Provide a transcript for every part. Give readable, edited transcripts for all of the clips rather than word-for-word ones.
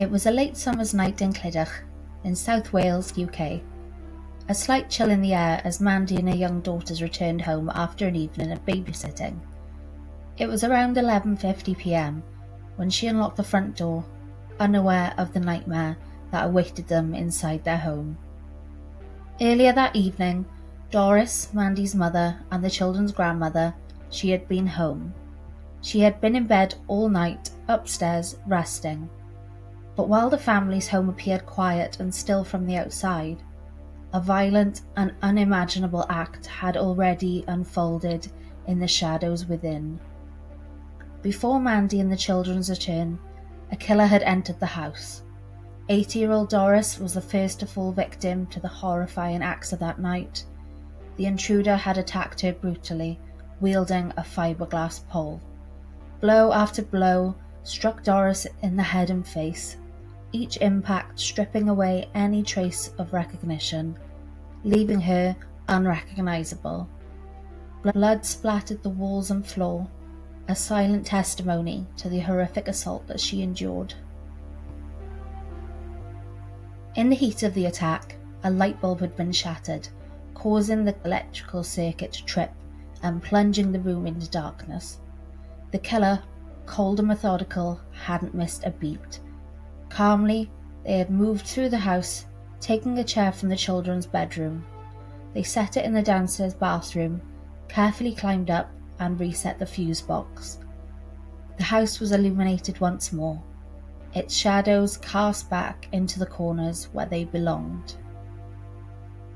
It was a late summer's night in Clydach, in South Wales, UK. A slight chill in the air as Mandy and her young daughters returned home after an evening of babysitting. It was around 11:50 p.m. when she unlocked the front door, unaware of the nightmare that awaited them inside their home. Earlier that evening, Doris, Mandy's mother, and the children's grandmother, she had been home. She had been in bed all night, upstairs, resting. But while the family's home appeared quiet and still from the outside, a violent and unimaginable act had already unfolded in the shadows within. Before Mandy and the children's return, a killer had entered the house. 80-year-old Doris was the first to fall victim to the horrifying acts of that night. The intruder had attacked her brutally, wielding a fiberglass pole. Blow after blow struck Doris in the head and face, each impact stripping away any trace of recognition, leaving her unrecognizable. Blood splattered the walls and floor, a silent testimony to the horrific assault that she endured. In the heat of the attack, a light bulb had been shattered, causing the electrical circuit to trip and plunging the room into darkness. The killer, cold and methodical, hadn't missed a beat. Calmly, they had moved through the house, taking a chair from the children's bedroom. They set it in the downstairs bathroom, carefully climbed up and reset the fuse box. The house was illuminated once more, its shadows cast back into the corners where they belonged.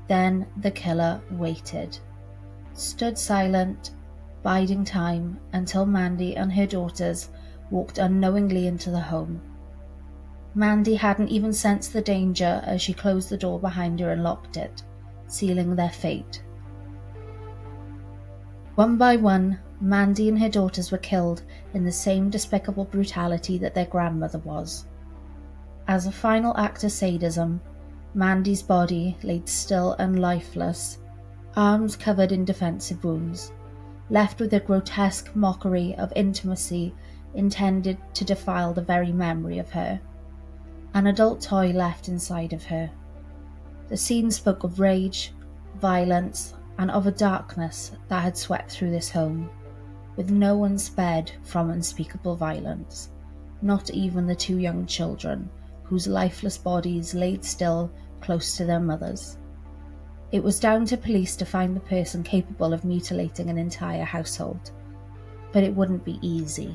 Then the killer waited, stood silent, biding time until Mandy and her daughters walked unknowingly into the home. Mandy hadn't even sensed the danger as she closed the door behind her and locked it, sealing their fate. One by one, Mandy and her daughters were killed in the same despicable brutality that their grandmother was. As a final act of sadism, Mandy's body laid still and lifeless, arms covered in defensive wounds, left with a grotesque mockery of intimacy intended to defile the very memory of her. An adult toy left inside of her. The scene spoke of rage, violence, and of a darkness that had swept through this home, with no one spared from unspeakable violence, not even the two young children, whose lifeless bodies laid still close to their mothers. It was down to police to find the person capable of mutilating an entire household, but it wouldn't be easy.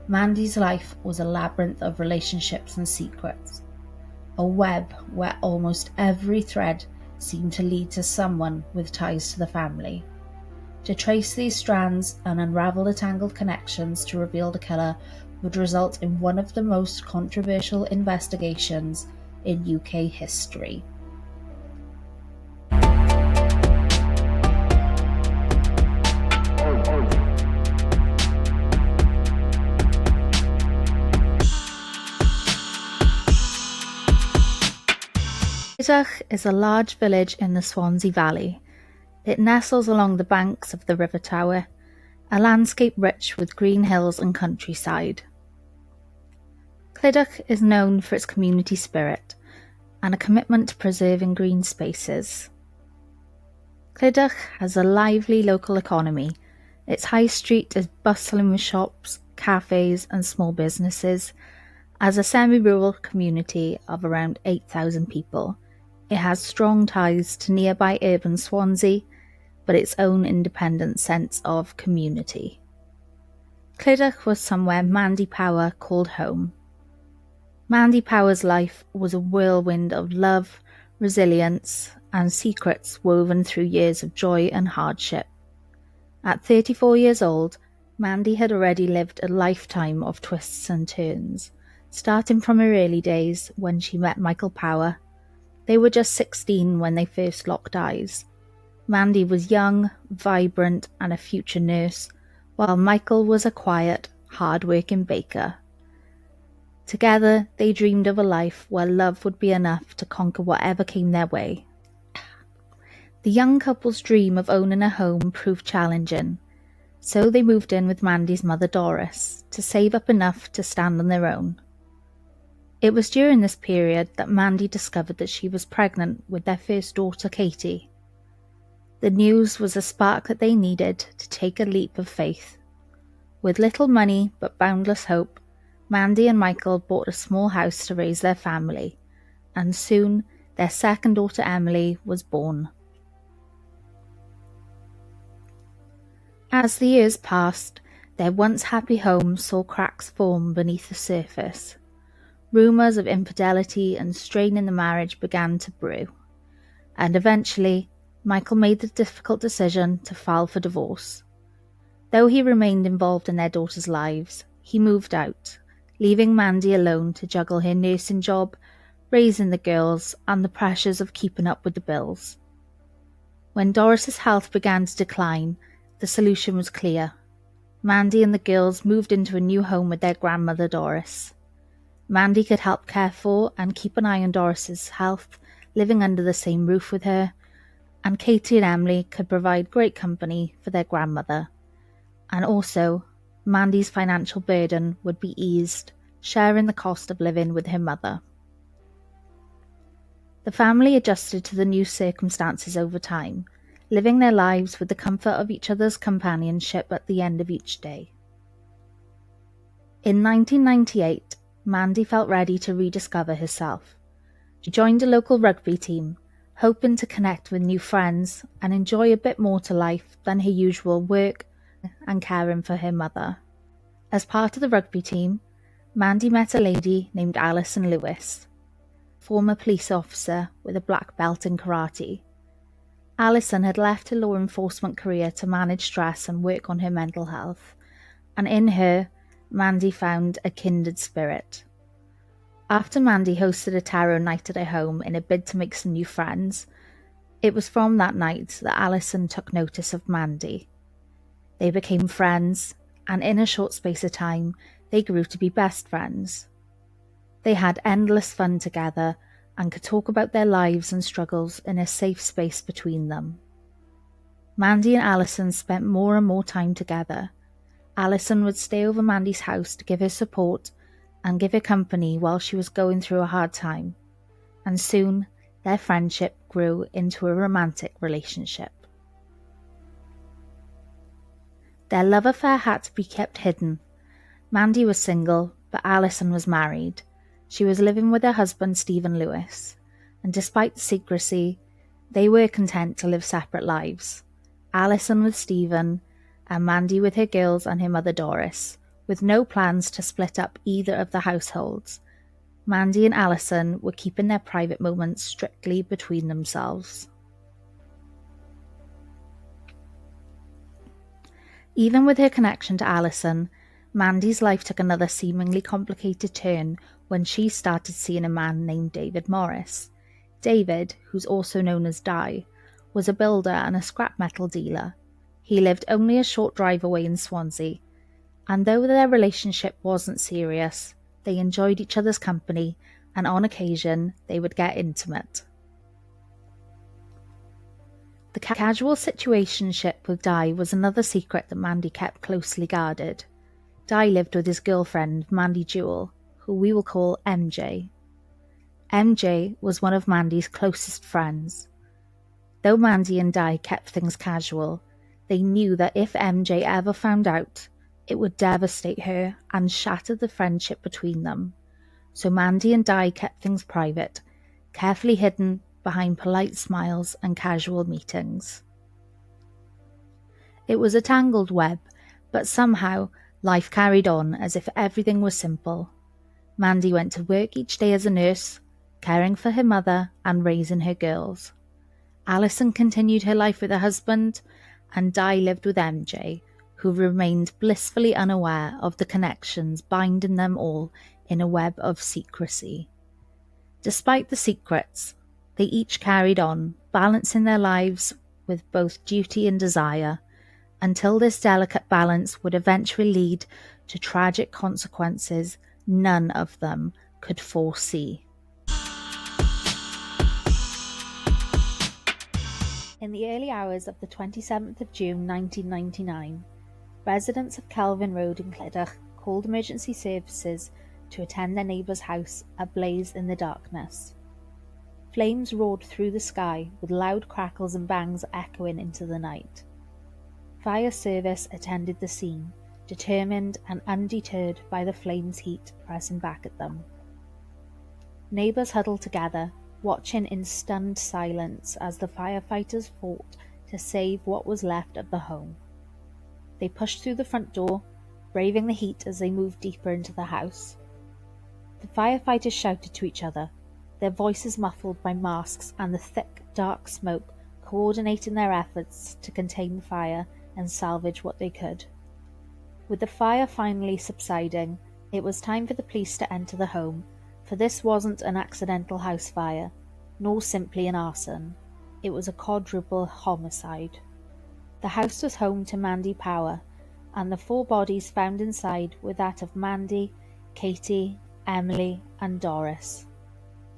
Mandy's life was a labyrinth of relationships and secrets, a web where almost every thread seemed to lead to someone with ties to the family. To trace these strands and unravel the tangled connections to reveal the killer would result in one of the most controversial investigations in UK history. Clydach is a large village in the Swansea Valley. It nestles along the banks of the River Tower, a landscape rich with green hills and countryside. Clydach is known for its community spirit and a commitment to preserving green spaces. Clydach has a lively local economy. Its high street is bustling with shops, cafes and small businesses. As a semi-rural community of around 8,000 people, it has strong ties to nearby urban Swansea, but its own independent sense of community. Clydach was somewhere Mandy Power called home. Mandy Power's life was a whirlwind of love, resilience, and secrets woven through years of joy and hardship. At 34 years old, Mandy had already lived a lifetime of twists and turns, starting from her early days when she met Michael Power. They were just 16 when they first locked eyes. Mandy was young, vibrant, and a future nurse, while Michael was a quiet, hard-working baker. Together, they dreamed of a life where love would be enough to conquer whatever came their way. The young couple's dream of owning a home proved challenging, so they moved in with Mandy's mother Doris to save up enough to stand on their own. It was during this period that Mandy discovered that she was pregnant with their first daughter, Katie. The news was a spark that they needed to take a leap of faith. With little money but boundless hope, Mandy and Michael bought a small house to raise their family, and soon their second daughter, Emily, was born. As the years passed, their once happy home saw cracks form beneath the surface. Rumours of infidelity and strain in the marriage began to brew, and eventually Michael made the difficult decision to file for divorce. Though he remained involved in their daughters' lives, he moved out, leaving Mandy alone to juggle her nursing job, raising the girls, and the pressures of keeping up with the bills. When Doris's health began to decline, the solution was clear. Mandy and the girls moved into a new home with their grandmother Doris. Mandy could help care for and keep an eye on Doris's health, living under the same roof with her, and Katie and Emily could provide great company for their grandmother. And also, Mandy's financial burden would be eased, sharing the cost of living with her mother. The family adjusted to the new circumstances over time, living their lives with the comfort of each other's companionship at the end of each day. In 1998, Mandy felt ready to rediscover herself. She joined a local rugby team, hoping to connect with new friends and enjoy a bit more to life than her usual work and caring for her mother. As part of the rugby team, Mandy met a lady named Alison Lewis, former police officer with a black belt in karate. Alison had left her law enforcement career to manage stress and work on her mental health, and in her, Mandy found a kindred spirit. After Mandy hosted a tarot night at her home in a bid to make some new friends, it was from that night that Alison took notice of Mandy. They became friends, and in a short space of time, they grew to be best friends. They had endless fun together and could talk about their lives and struggles in a safe space between them. Mandy and Alison spent more and more time together. Alison would stay over Mandy's house to give her support and give her company while she was going through a hard time, and soon their friendship grew into a romantic relationship. Their love affair had to be kept hidden. Mandy was single, but Alison was married. She was living with her husband Stephen Lewis, and despite the secrecy, they were content to live separate lives. Alison with Stephen, and Mandy with her girls and her mother Doris, with no plans to split up either of the households. Mandy and Alison were keeping their private moments strictly between themselves. Even with her connection to Alison, Mandy's life took another seemingly complicated turn when she started seeing a man named David Morris. David, who's also known as Di, was a builder and a scrap metal dealer. He lived only a short drive away in Swansea, and though their relationship wasn't serious, they enjoyed each other's company, and on occasion they would get intimate. The casual situationship with Di was another secret that Mandy kept closely guarded. Di lived with his girlfriend, Mandy Jewell, who we will call MJ. MJ was one of Mandy's closest friends. Though Mandy and Di kept things casual, they knew that if MJ ever found out, it would devastate her and shatter the friendship between them. So Mandy and Di kept things private, carefully hidden behind polite smiles and casual meetings. It was a tangled web, but somehow life carried on as if everything was simple. Mandy went to work each day as a nurse, caring for her mother and raising her girls. Alison continued her life with her husband, and Di lived with MJ, who remained blissfully unaware of the connections binding them all in a web of secrecy. Despite the secrets, they each carried on, balancing their lives with both duty and desire, until this delicate balance would eventually lead to tragic consequences none of them could foresee. In the early hours of the 27th of June 1999, residents of Kelvin Road in Clydach called emergency services to attend their neighbour's house ablaze in the darkness. Flames roared through the sky with loud crackles and bangs echoing into the night. Fire service attended the scene, determined and undeterred by the flames' heat pressing back at them. Neighbours huddled together, watching in stunned silence as the firefighters fought to save what was left of the home. They pushed through the front door, braving the heat as they moved deeper into the house. The firefighters shouted to each other, their voices muffled by masks and the thick, dark smoke coordinating their efforts to contain the fire and salvage what they could. With the fire finally subsiding, it was time for the police to enter the home, for this wasn't an accidental house fire, nor simply an arson. It was a quadruple homicide. The house was home to Mandy Power, and the 4 bodies found inside were that of Mandy, Katie, Emily, and Doris.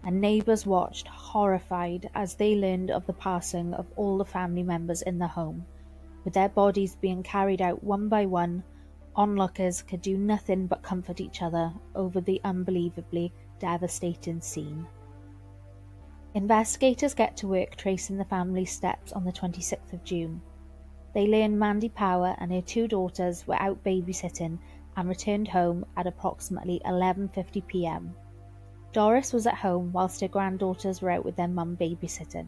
And neighbours watched, horrified, as they learned of the passing of all the family members in the home. With their bodies being carried out one by one, onlookers could do nothing but comfort each other over the unbelievably devastating scene. Investigators get to work tracing the family's steps on the 26th of June. They learn Mandy Power and her 2 daughters were out babysitting and returned home at approximately 11:50 p.m. Doris was at home whilst her granddaughters were out with their mum babysitting,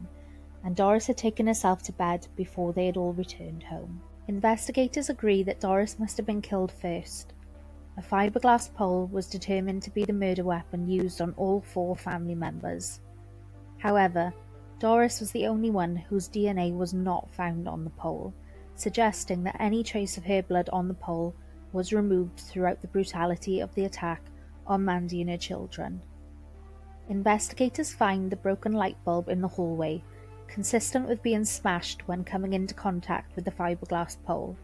and Doris had taken herself to bed before they had all returned home. Investigators agree that Doris must have been killed first. A fiberglass pole was determined to be the murder weapon used on all 4 family members. However, Doris was the only one whose DNA was not found on the pole, suggesting that any trace of her blood on the pole was removed throughout the brutality of the attack on Mandy and her children. Investigators find the broken light bulb in the hallway, consistent with being smashed when coming into contact with the fiberglass pole.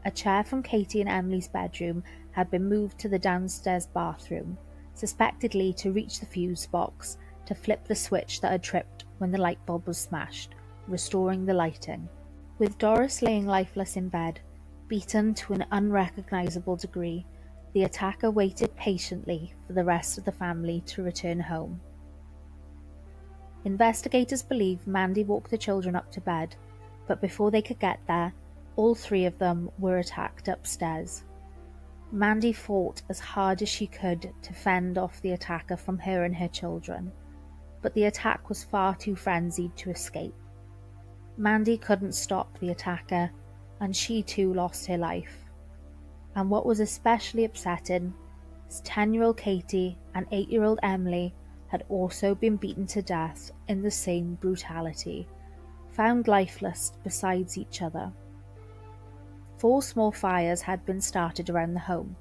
A chair from Katie and Emily's bedroom had been moved to the downstairs bathroom, suspectedly to reach the fuse box to flip the switch that had tripped when the light bulb was smashed, restoring the lighting. With Doris laying lifeless in bed, beaten to an unrecognisable degree, the attacker waited patiently for the rest of the family to return home. Investigators believe Mandy walked the children up to bed, but before they could get there, all 3 of them were attacked upstairs. Mandy fought as hard as she could to fend off the attacker from her and her children, but the attack was far too frenzied to escape. Mandy couldn't stop the attacker, and she too lost her life. And what was especially upsetting is 10-year-old Katie and 8-year-old Emily had also been beaten to death in the same brutality, found lifeless beside each other. 4 small fires had been started around the home,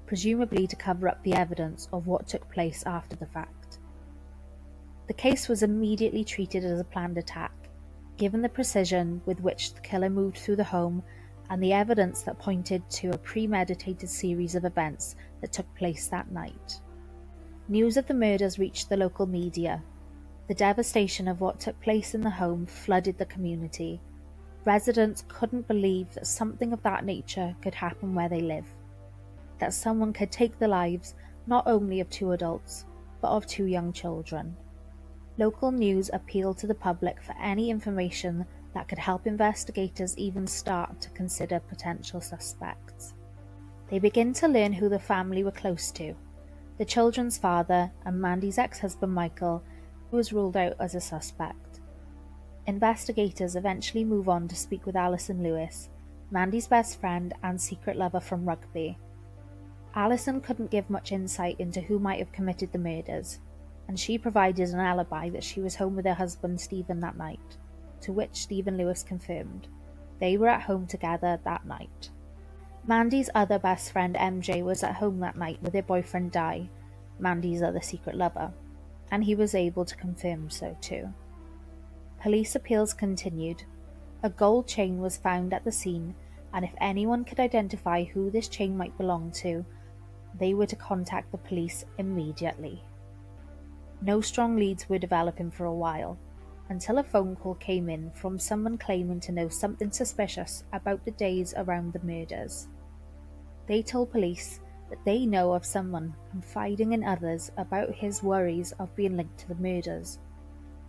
presumably to cover up the evidence of what took place after the fact. The case was immediately treated as a planned attack, given the precision with which the killer moved through the home and the evidence that pointed to a premeditated series of events that took place that night. News of the murders reached the local media. The devastation of what took place in the home flooded the community. Residents couldn't believe that something of that nature could happen where they live, that someone could take the lives not only of 2 adults, but of 2 young children. Local news appealed to the public for any information that could help investigators even start to consider potential suspects. They begin to learn who the family were close to. The children's father and Mandy's ex-husband Michael was ruled out as a suspect. Investigators eventually move on to speak with Alison Lewis, Mandy's best friend and secret lover from rugby. Alison couldn't give much insight into who might have committed the murders, and she provided an alibi that she was home with her husband Stephen that night, to which Stephen Lewis confirmed. They were at home together that night. Mandy's other best friend MJ was at home that night with her boyfriend Di, Mandy's other secret lover, and he was able to confirm so too. Police appeals continued. A gold chain was found at the scene, and if anyone could identify who this chain might belong to, they were to contact the police immediately. No strong leads were developing for a while, until a phone call came in from someone claiming to know something suspicious about the days around the murders. They told police that they know of someone confiding in others about his worries of being linked to the murders.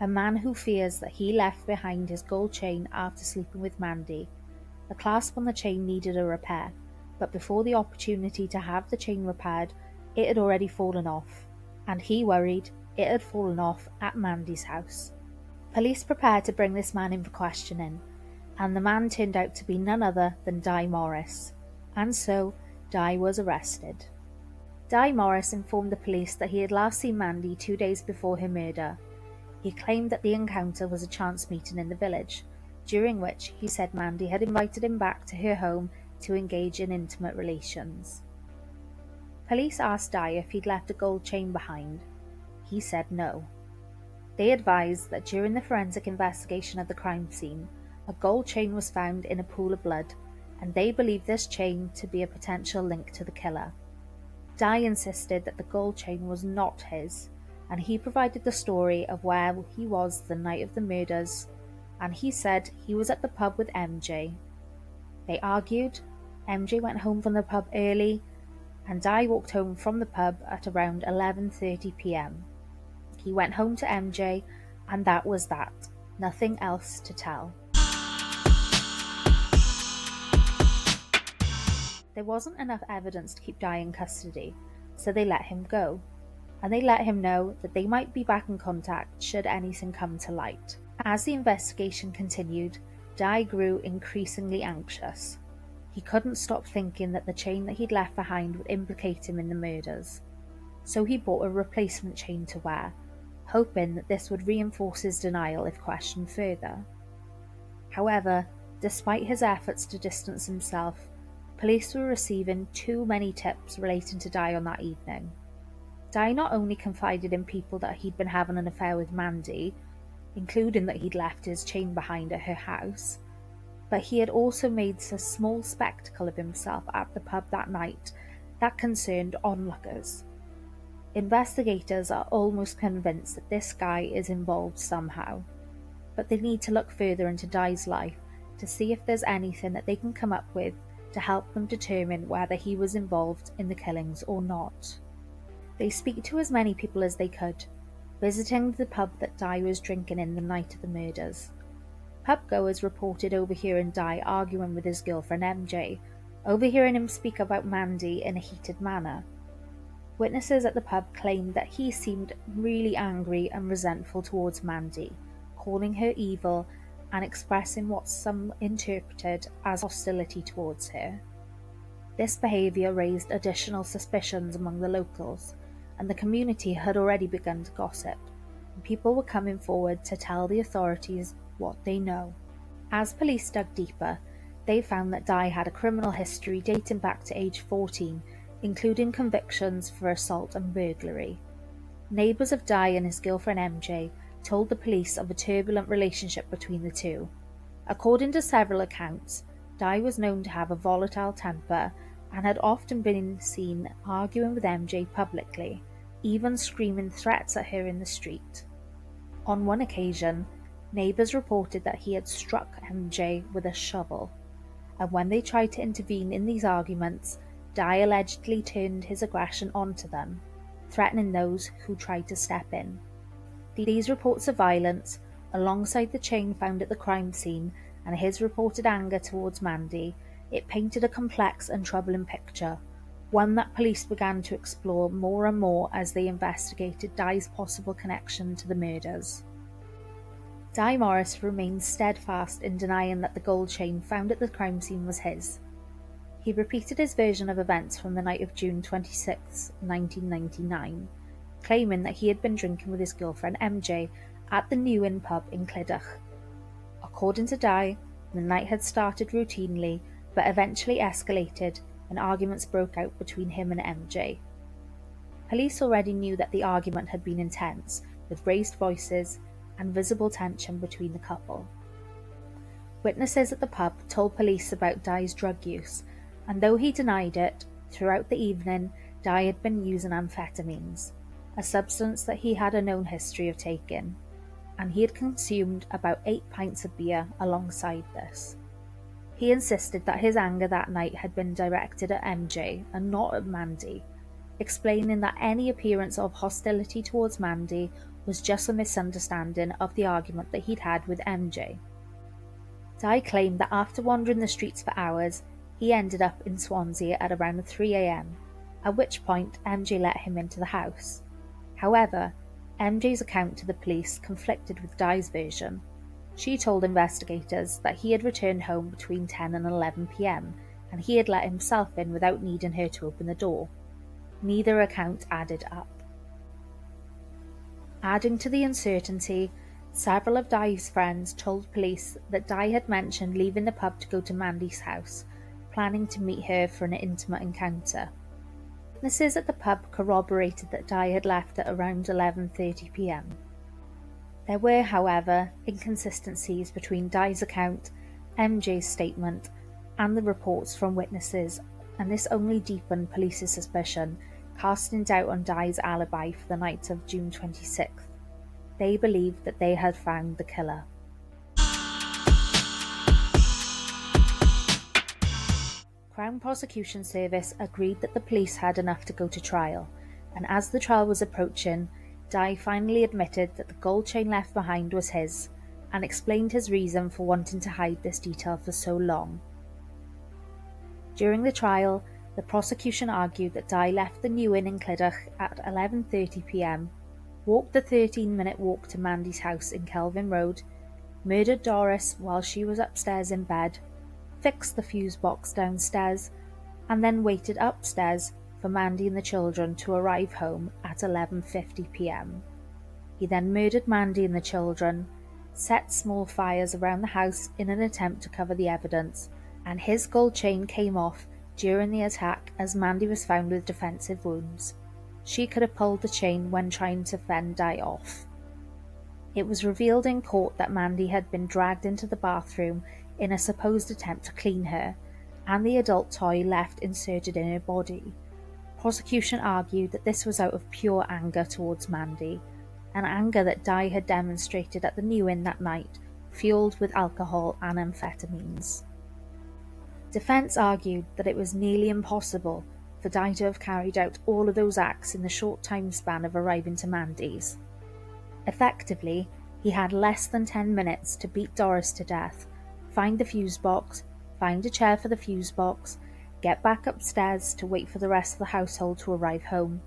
A man who fears that he left behind his gold chain after sleeping with Mandy. The clasp on the chain needed a repair, but before the opportunity to have the chain repaired, it had already fallen off, and he worried it had fallen off at Mandy's house. Police prepared to bring this man in for questioning, and the man turned out to be none other than Di Morris, and so Di was arrested. Di Morris informed the police that he had last seen Mandy 2 days before her murder. He claimed that the encounter was a chance meeting in the village, during which he said Mandy had invited him back to her home to engage in intimate relations. Police asked Di if he'd left a gold chain behind. He said no. They advised that during the forensic investigation of the crime scene, a gold chain was found in a pool of blood, and they believed this chain to be a potential link to the killer. Di insisted that the gold chain was not his, and he provided the story of where he was the night of the murders, and he said he was at the pub with MJ. They argued, MJ went home from the pub early, and Di walked home from the pub at around 11:30 p.m. He went home to MJ, and that was that. Nothing else to tell. There wasn't enough evidence to keep Di in custody, so they let him go, and they let him know that they might be back in contact should anything come to light. As the investigation continued, Di grew increasingly anxious. He couldn't stop thinking that the chain that he'd left behind would implicate him in the murders, so he bought a replacement chain to wear, hoping that this would reinforce his denial if questioned further. However, despite his efforts to distance himself, police were receiving too many tips relating to Di on that evening. Di not only confided in people that he'd been having an affair with Mandy, including that he'd left his chain behind at her house, but he had also made a small spectacle of himself at the pub that night that concerned onlookers. Investigators are almost convinced that this guy is involved somehow, but they need to look further into Di's life to see if there's anything that they can come up with to help them determine whether he was involved in the killings or not. They speak to as many people as they could, visiting the pub that Di was drinking in the night of the murders. Pubgoers reported overhearing Di arguing with his girlfriend MJ, overhearing him speak about Mandy in a heated manner. Witnesses at the pub claimed that he seemed really angry and resentful towards Mandy, calling her evil and expressing what some interpreted as hostility towards her. This behaviour raised additional suspicions among the locals, and the community had already begun to gossip, and people were coming forward to tell the authorities what they know. As police dug deeper, they found that Di had a criminal history dating back to age 14, including convictions for assault and burglary. Neighbours of Di and his girlfriend MJ told the police of a turbulent relationship between the two. According to several accounts, Di was known to have a volatile temper and had often been seen arguing with MJ publicly, even screaming threats at her in the street. On one occasion, neighbours reported that he had struck MJ with a shovel, and when they tried to intervene in these arguments, Di allegedly turned his aggression onto them, threatening those who tried to step in. These reports of violence, alongside the chain found at the crime scene and his reported anger towards Mandy, it painted a complex and troubling picture, one that police began to explore more and more as they investigated Di's possible connection to the murders. Di Morris remained steadfast in denying that the gold chain found at the crime scene was his. He repeated his version of events from the night of June 26, 1999, claiming that he had been drinking with his girlfriend MJ at the New Inn pub in Clydach. According to Di, the night had started routinely, but eventually escalated and arguments broke out between him and MJ. Police already knew that the argument had been intense, with raised voices and visible tension between the couple. Witnesses at the pub told police about Di's drug use, and though he denied it, throughout the evening Di had been using amphetamines, a substance that he had a known history of taking, and he had consumed about 8 pints of beer alongside this. He insisted that his anger that night had been directed at MJ and not at Mandy, explaining that any appearance of hostility towards Mandy was just a misunderstanding of the argument that he'd had with MJ. Di claimed that after wandering the streets for hours, he ended up in Swansea at around 3 a.m, at which point MJ let him into the house. However, MJ's account to the police conflicted with Di's version. She told investigators that he had returned home between 10 and 11 p.m, and he had let himself in without needing her to open the door. Neither account added up. Adding to the uncertainty, several of Di's friends told police that Di had mentioned leaving the pub to go to Mandy's house, planning to meet her for an intimate encounter. Witnesses at the pub corroborated that Di had left at around 11:30 p.m. There were, however, inconsistencies between Di's account, MJ's statement, and the reports from witnesses, and this only deepened police's suspicion, casting doubt on Di's alibi for the night of June 26th. They believed that they had found the killer. Crown Prosecution Service agreed that the police had enough to go to trial, and as the trial was approaching, Di finally admitted that the gold chain left behind was his, and explained his reason for wanting to hide this detail for so long. During the trial, the prosecution argued that Di left the New Inn in Clydach at 11:30 p.m, walked the 13-minute walk to Mandy's house in Kelvin Road, murdered Doris while she was upstairs in bed, fixed the fuse box downstairs, and then waited upstairs for Mandy and the children to arrive home at 11:50 p.m. He then murdered Mandy and the children, set small fires around the house in an attempt to cover the evidence, and his gold chain came off during the attack as Mandy was found with defensive wounds. She could have pulled the chain when trying to fend Di off. It was revealed in court that Mandy had been dragged into the bathroom in a supposed attempt to clean her, and the adult toy left inserted in her body. Prosecution argued that this was out of pure anger towards Mandy, an anger that Di had demonstrated at the New Inn that night, fueled with alcohol and amphetamines. Defence argued that it was nearly impossible for Di to have carried out all of those acts in the short time span of arriving to Mandy's. Effectively, he had less than 10 minutes to beat Doris to death, find the fuse box, find a chair for the fuse box, get back upstairs to wait for the rest of the household to arrive home,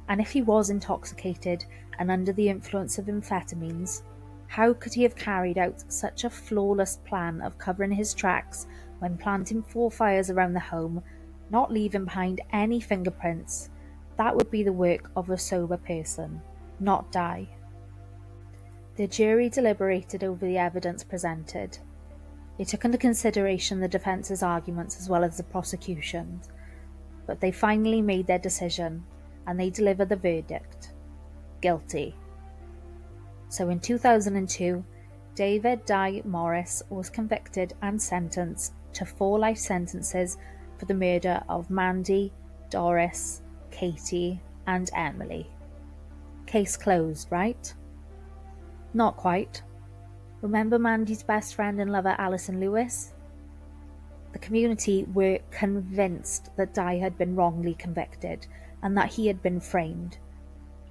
and if he was intoxicated and under the influence of amphetamines, how could he have carried out such a flawless plan of covering his tracks when planting 4 fires around the home, not leaving behind any fingerprints? That would be the work of a sober person, not Di. The jury deliberated over the evidence presented. They took into consideration the defence's arguments as well as the prosecution's, but they finally made their decision, and they delivered the verdict: guilty. So in 2002, David Di Morris was convicted and sentenced to 4 life sentences for the murder of Mandy, Doris, Katie, and Emily. Case closed, right? Not quite. Remember Mandy's best friend and lover Alison Lewis? The community were convinced that Di had been wrongly convicted and that he had been framed.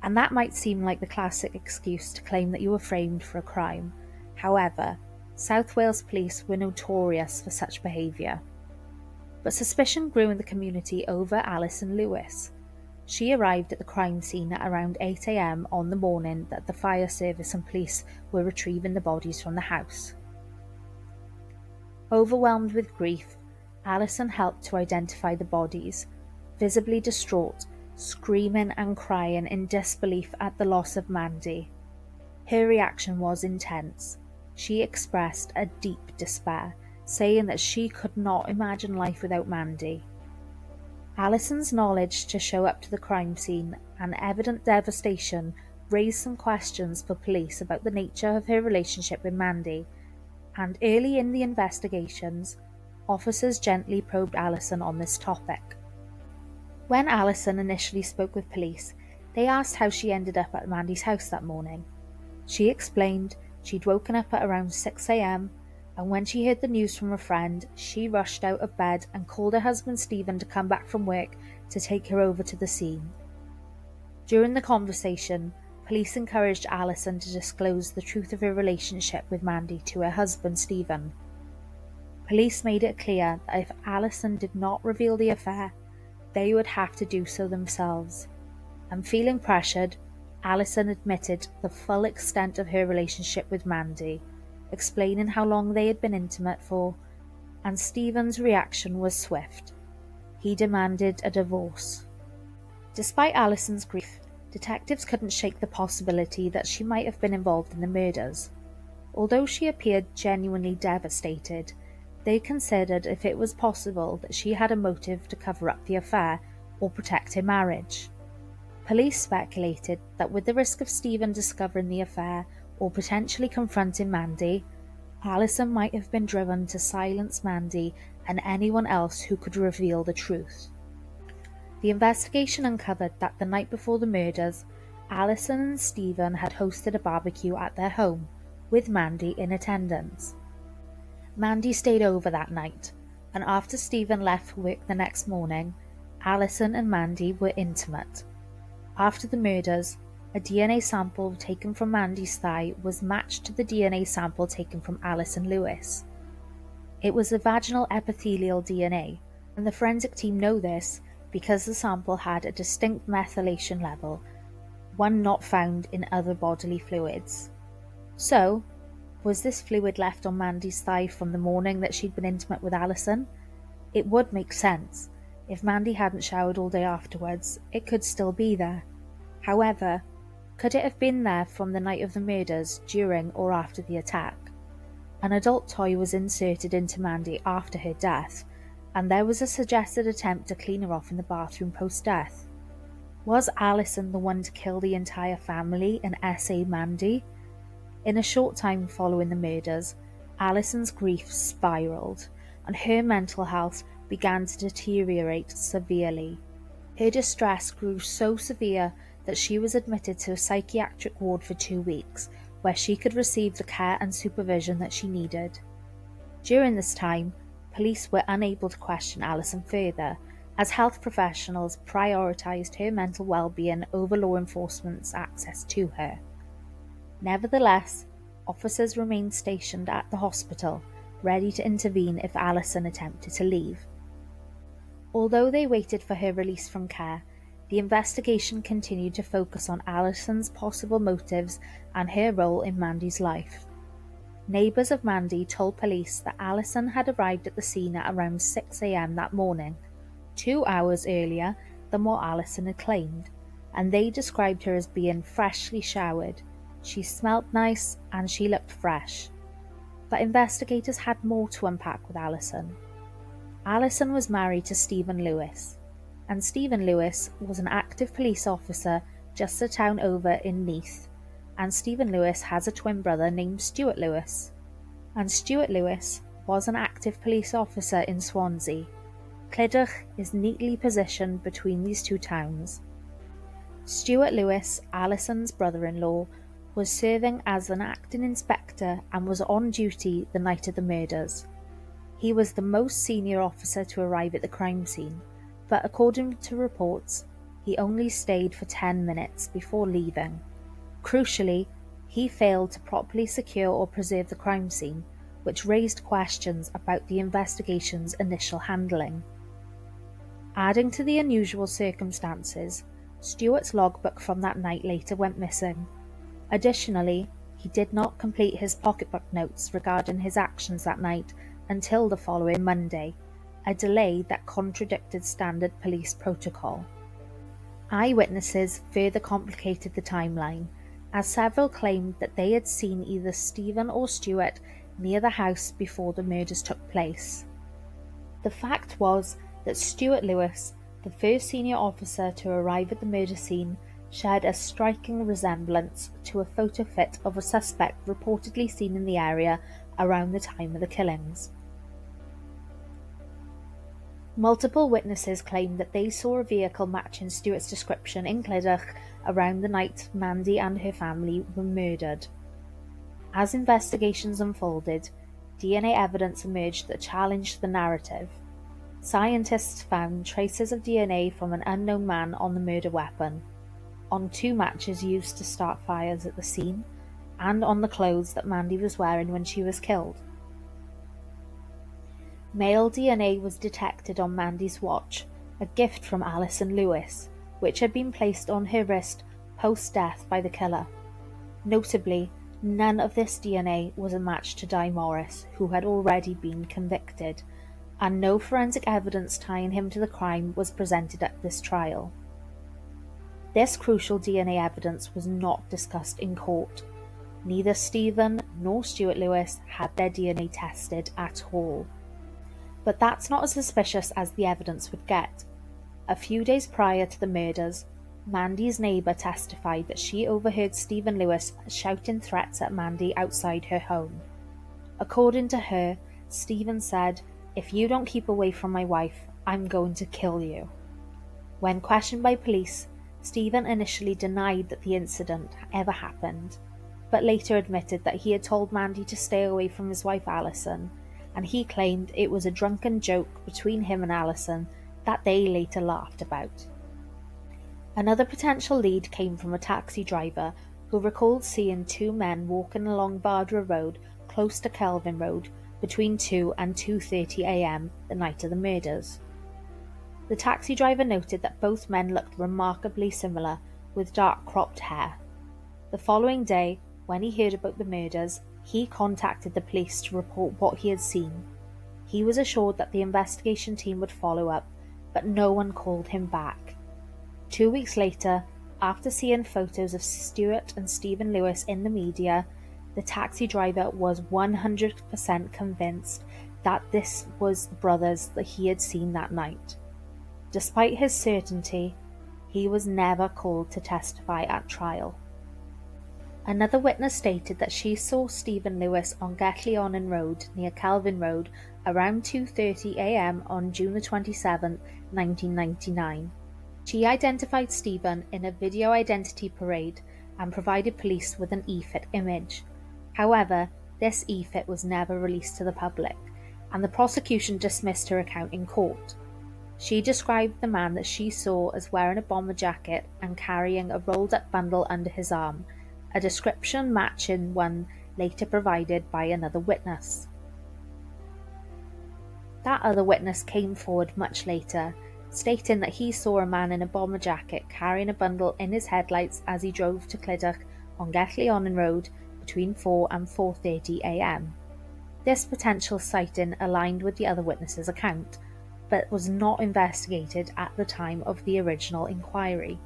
And that might seem like the classic excuse to claim that you were framed for a crime. However, South Wales police were notorious for such behaviour. But suspicion grew in the community over Alison Lewis. She arrived at the crime scene at around 8 a.m. on the morning that the fire service and police were retrieving the bodies from the house. Overwhelmed with grief, Alison helped to identify the bodies, visibly distraught, screaming and crying in disbelief at the loss of Mandy. Her reaction was intense. She expressed a deep despair, saying that she could not imagine life without Mandy. Alison's knowledge to show up to the crime scene and evident devastation raised some questions for police about the nature of her relationship with Mandy, and early in the investigations, officers gently probed Alison on this topic. When Alison initially spoke with police, they asked how she ended up at Mandy's house that morning. She explained she'd woken up at around 6 a.m, and when she heard the news from a friend, she rushed out of bed and called her husband Stephen to come back from work to take her over to the scene. During the conversation, police encouraged Alison to disclose the truth of her relationship with Mandy to her husband Stephen. Police made it clear that if Alison did not reveal the affair, they would have to do so themselves. And feeling pressured, Alison admitted the full extent of her relationship with Mandy, explaining how long they had been intimate for, and Stephen's reaction was swift. He demanded a divorce. Despite Alison's grief, detectives couldn't shake the possibility that she might have been involved in the murders. Although she appeared genuinely devastated, they considered if it was possible that she had a motive to cover up the affair or protect her marriage. Police speculated that with the risk of Stephen discovering the affair or potentially confronting Mandy, Alison might have been driven to silence Mandy and anyone else who could reveal the truth. The investigation uncovered that the night before the murders, Alison and Stephen had hosted a barbecue at their home, with Mandy in attendance. Mandy stayed over that night, and after Stephen left for work the next morning, Alison and Mandy were intimate. After the murders, a DNA sample taken from Mandy's thigh was matched to the DNA sample taken from Alison Lewis. It was the vaginal epithelial DNA, and the forensic team know this because the sample had a distinct methylation level, one not found in other bodily fluids. So, was this fluid left on Mandy's thigh from the morning that she'd been intimate with Alison? It would make sense. If Mandy hadn't showered all day afterwards, it could still be there. However, could it have been there from the night of the murders, during or after the attack? An adult toy was inserted into Mandy after her death, and there was a suggested attempt to clean her off in the bathroom post-death. Was Alison the one to kill the entire family and SA Mandy? In a short time following the murders, Alison's grief spiraled, and her mental health began to deteriorate severely. Her distress grew so severe that she was admitted to a psychiatric ward for 2 weeks, where she could receive the care and supervision that she needed. During this time, police were unable to question Alison further, as health professionals prioritised her mental well-being over law enforcement's access to her. Nevertheless, officers remained stationed at the hospital, ready to intervene if Alison attempted to leave. Although they waited for her release from care, the investigation continued to focus on Alison's possible motives and her role in Mandy's life. Neighbours of Mandy told police that Alison had arrived at the scene at around 6 a.m. that morning, 2 hours earlier than what Alison had claimed, and they described her as being freshly showered. She smelled nice and she looked fresh. But investigators had more to unpack with Alison. Alison was married to Stephen Lewis, and Stephen Lewis was an active police officer just a town over in Neath, and Stephen Lewis has a twin brother named Stuart Lewis, and Stuart Lewis was an active police officer in Swansea. Clydach is neatly positioned between these two towns. Stuart Lewis, Alison's brother-in-law, was serving as an acting inspector and was on duty the night of the murders. He was the most senior officer to arrive at the crime scene, but according to reports, he only stayed for 10 minutes before leaving. Crucially, he failed to properly secure or preserve the crime scene, which raised questions about the investigation's initial handling. Adding to the unusual circumstances, Stuart's logbook from that night later went missing. Additionally, he did not complete his pocketbook notes regarding his actions that night until the following Monday, a delay that contradicted standard police protocol. Eyewitnesses further complicated the timeline, as several claimed that they had seen either Stephen or Stuart near the house before the murders took place. The fact was that Stuart Lewis, the first senior officer to arrive at the murder scene, shared a striking resemblance to a photo fit of a suspect reportedly seen in the area around the time of the killings. Multiple witnesses claimed that they saw a vehicle matching Stuart's description in Clydach around the night Mandy and her family were murdered. As investigations unfolded, DNA evidence emerged that challenged the narrative. Scientists found traces of DNA from an unknown man on the murder weapon, on 2 matches used to start fires at the scene, and on the clothes that Mandy was wearing when she was killed. Male DNA was detected on Mandy's watch, a gift from Alison Lewis, which had been placed on her wrist post-death by the killer. Notably, none of this DNA was a match to Di Morris, who had already been convicted, and no forensic evidence tying him to the crime was presented at this trial. This crucial DNA evidence was not discussed in court. Neither Stephen nor Stuart Lewis had their DNA tested at all. But that's not as suspicious as the evidence would get. A few days prior to the murders, Mandy's neighbour testified that she overheard Stephen Lewis shouting threats at Mandy outside her home. According to her, Stephen said, "If you don't keep away from my wife, I'm going to kill you." When questioned by police, Stephen initially denied that the incident ever happened, but later admitted that he had told Mandy to stay away from his wife Alison, and he claimed it was a drunken joke between him and Alison that they later laughed about. Another potential lead came from a taxi driver who recalled seeing 2 men walking along Bardra Road close to Kelvin Road between 2 and 2:30 a.m. the night of the murders. The taxi driver noted that both men looked remarkably similar, with dark cropped hair. The following day, when he heard about the murders, he contacted the police to report what he had seen. He was assured that the investigation team would follow up, but no one called him back. 2 weeks later, after seeing photos of Stuart and Stephen Lewis in the media, the taxi driver was 100% convinced that this was the brothers that he had seen that night. Despite his certainty, he was never called to testify at trial. Another witness stated that she saw Stephen Lewis on Gethlionan Road near Kelvin Road around 2:30 a.m. on June 27, 1999. She identified Stephen in a video identity parade and provided police with an EFIT image. However, this EFIT was never released to the public, and the prosecution dismissed her account in court. She described the man that she saw as wearing a bomber jacket and carrying a rolled-up bundle under his arm, a description matching one later provided by another witness. That other witness came forward much later, stating that he saw a man in a bomber jacket carrying a bundle in his headlights as he drove to Clydach on Gethlionan Road between 4 and 4:30 a.m. This potential sighting aligned with the other witness's account, but was not investigated at the time of the original inquiry.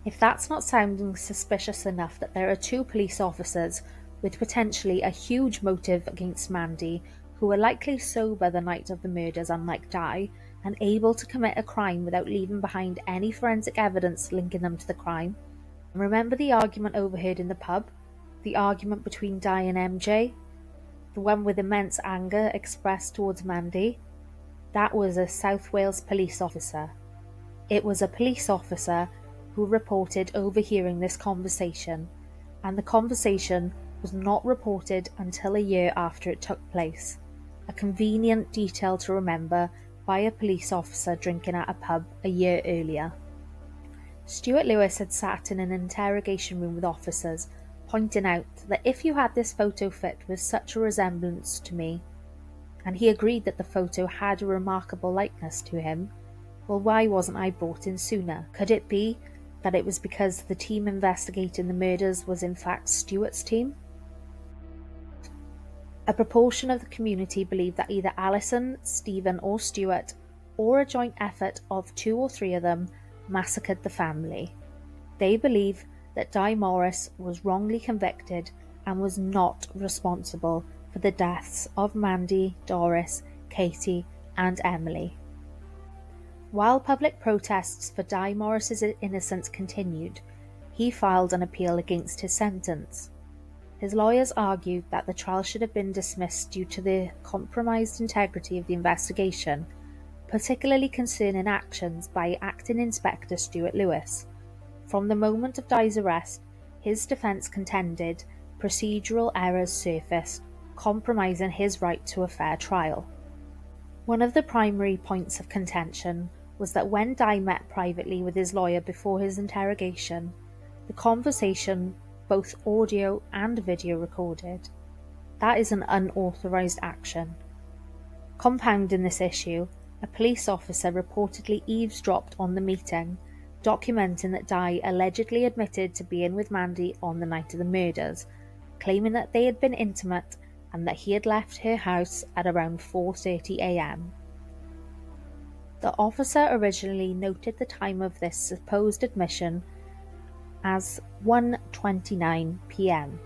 If that's not sounding suspicious enough that there are 2 police officers with potentially a huge motive against Mandy who were likely sober the night of the murders, unlike Di, and able to commit a crime without leaving behind any forensic evidence linking them to the crime. Remember the argument overheard in the pub? The argument between Di and MJ? The one with immense anger expressed towards Mandy? That was a South Wales police officer. It was a police officer who reported overhearing this conversation, and the conversation was not reported until a year after it took place. A convenient detail to remember by a police officer drinking at a pub a year earlier. Stuart Lewis had sat in an interrogation room with officers, pointing out that if you had this photo fit with such a resemblance to me, and he agreed that the photo had a remarkable likeness to him, well, why wasn't I brought in sooner? Could it be that it was because the team investigating the murders was in fact Stuart's team? A proportion of the community believed that either Alison, Stephen or Stuart, or a joint effort of 2 or 3 of them, massacred the family. They believe that Di Morris was wrongly convicted and was not responsible for the deaths of Mandy, Doris, Katie and Emily. While public protests for Di Morris's innocence continued, he filed an appeal against his sentence. His lawyers argued that the trial should have been dismissed due to the compromised integrity of the investigation, particularly concerning actions by Acting Inspector Stuart Lewis. From the moment of Di's arrest, his defence contended procedural errors surfaced, compromising his right to a fair trial. One of the primary points of contention was that when Dye met privately with his lawyer before his interrogation, the conversation, both audio and video recorded, that is an unauthorized action. Compounding this issue, a police officer reportedly eavesdropped on the meeting, documenting that Dye allegedly admitted to being with Mandy on the night of the murders, claiming that they had been intimate and that he had left her house at around 4:30 a.m. The officer originally noted the time of this supposed admission as 1:29 p.m.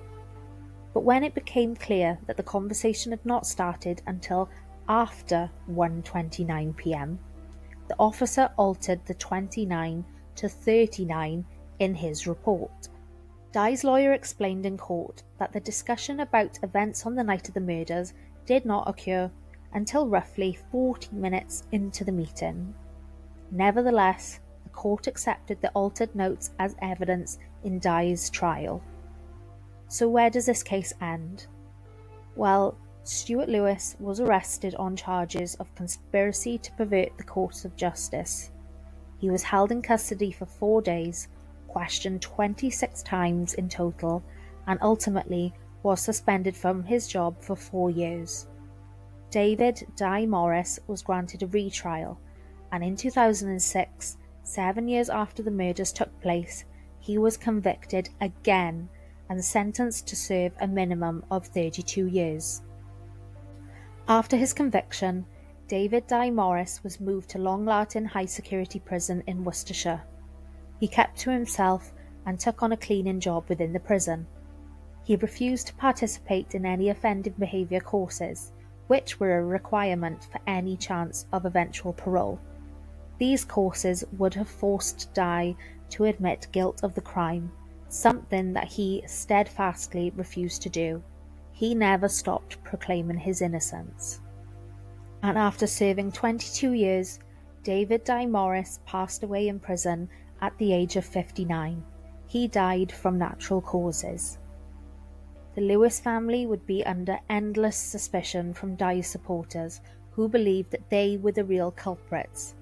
But when it became clear that the conversation had not started until after 1:29 p.m, the officer altered the 29 to 39 in his report. Dye's lawyer explained in court that the discussion about events on the night of the murders did not occur until roughly 40 minutes into the meeting. Nevertheless, the court accepted the altered notes as evidence in Dye's trial. So where does this case end? Well, Stuart Lewis was arrested on charges of conspiracy to pervert the course of justice. He was held in custody for 4 days, questioned 26 times in total, and ultimately was suspended from his job for 4 years. David Dye Morris was granted a retrial, and in 2006, 7 years after the murders took place, he was convicted again and sentenced to serve a minimum of 32 years. After his conviction, David Dye Morris was moved to Long Lartin High Security Prison in Worcestershire. He kept to himself and took on a cleaning job within the prison. He refused to participate in any offending behaviour courses, which were a requirement for any chance of eventual parole. These courses would have forced Dye to admit guilt of the crime, something that he steadfastly refused to do. He never stopped proclaiming his innocence. And after serving 22 years, David Dye Morris passed away in prison at the age of 59. He died from natural causes. The Lewis family would be under endless suspicion from Dye's supporters, who believed that they were the real culprits.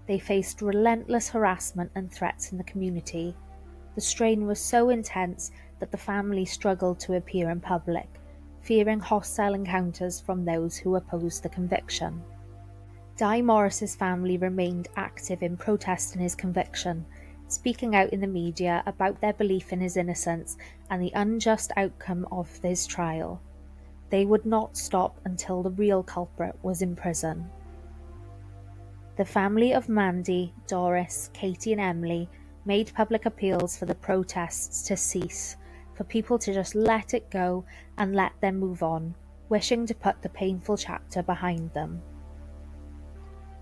They faced relentless harassment and threats in the community. The strain was so intense that the family struggled to appear in public, fearing hostile encounters from those who opposed the conviction. Dye Morris's family remained active in protesting his conviction, speaking out in the media about their belief in his innocence and the unjust outcome of his trial. They would not stop until the real culprit was in prison. The family of Mandy, Doris, Katie and Emily made public appeals for the protests to cease, for people to just let it go and let them move on, wishing to put the painful chapter behind them.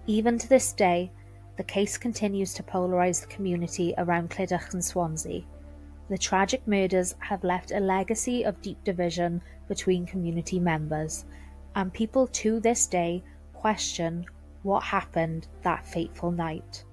Even to this day, the case continues to polarise the community around Clydach and Swansea. The tragic murders have left a legacy of deep division between community members, and people to this day question what happened that fateful night.